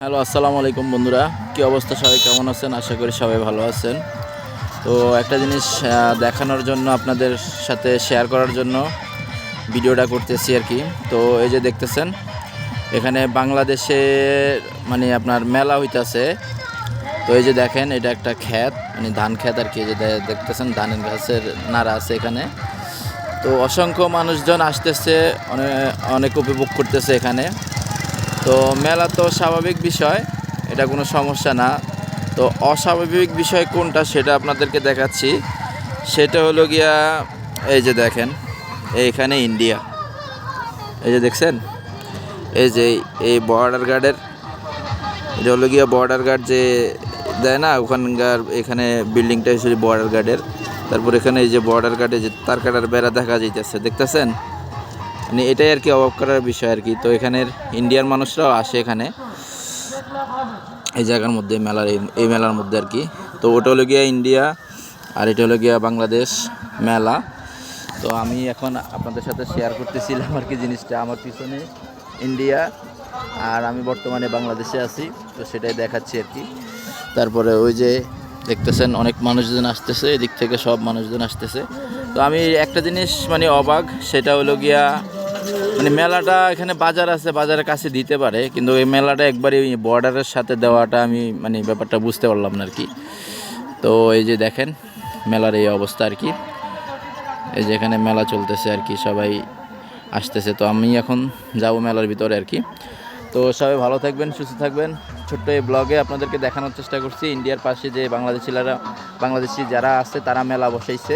Hello, আসসালামু আলাইকুম বন্ধুরা। কী অবস্থা, সবাই কেমন আছেন? আশা করি সবাই ভালো আছেন। তো একটা জিনিস দেখানোর জন্য, আপনাদের সাথে শেয়ার করার জন্য ভিডিওটা করতেছি আর কি। তো এই যে দেখতেছেন, এখানে বাংলাদেশে মানে আপনার মেলা হইতাছে। তো এই যে দেখেন, এটা একটা ক্ষেত, মানে ধান ক্ষেত আর কি। এই যে দেখতেছেন ধানের গাছের নাড়া আছে এখানে। তো অসংখ্য মানুষজন আসতেছে, অনেক উপভোগ করতেছে এখানে। তো মেলা তো স্বাভাবিক বিষয়, এটা কোনো সমস্যা না। তো অস্বাভাবিক বিষয় কোনটা সেটা আপনাদেরকে দেখাচ্ছি। সেটা হলো গিয়া, এই যে দেখেন, এইখানে ইন্ডিয়া, এই যে দেখছেন, এই যে এই বর্ডার গার্ডের, এটা হলো গিয়া বর্ডার গার্ড যে দেয় না ওখানকার, এখানে বিল্ডিংটা হিসেবে বর্ডার গার্ডের। তারপর এখানে এই যে বর্ডার গার্ডে যে তার কাটার বেড়া দেখা যাইতেছে, দেখতেছেন। মানে এটাই আর কি অবাক করার বিষয় আর কি। তো এখানের ইন্ডিয়ার মানুষরাও আসে এখানে, এই জায়গার মধ্যে, মেলার এই মেলার মধ্যে আর কি। তো ওটা হলো গিয়া ইন্ডিয়া, আর এটা হলো গিয়া বাংলাদেশ মেলা। তো আমি এখন আপনাদের সাথে শেয়ার করতেছিলাম আর কি জিনিসটা। আমার পিছনে ইন্ডিয়া, আর আমি বর্তমানে বাংলাদেশে আছি, তো সেটাই দেখাচ্ছি আর কি। তারপরে ওই যে দেখতেছেন অনেক মানুষজন আসতেছে, এদিক থেকে সব মানুষজন আসতেছে। তো আমি একটা জিনিস মানে অবাক, সেটা হলো গিয়া, মানে মেলাটা এখানে বাজার আছে, বাজারের কাছে দিতে পারে, কিন্তু এই মেলাটা একবারই বর্ডারের সাথে দেওয়াটা আমি মানে ব্যাপারটা বুঝতে পারলাম না আর কি। তো এই যে দেখেন মেলার এই অবস্থা আর কি। এই যে এখানে মেলা চলতেছে আর কি, সবাই আসতেছে। তো আমি এখন যাব মেলার ভিতরে আর কি। তো সবাই ভালো থাকবেন, সুস্থ থাকবেন। ছোট্ট এই ব্লগে আপনাদেরকে দেখানোর চেষ্টা করছি ইন্ডিয়ার পাশে যে বাংলাদেশি যারা আছে তারা মেলা বসাইছে,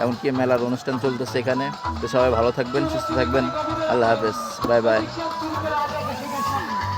এমনকি মেলার অনুষ্ঠান চলতেছে এখানে। তো সবাই ভালো থাকবেন, সুস্থ থাকবেন। আল্লাহ হাফেজ, বাই বাই।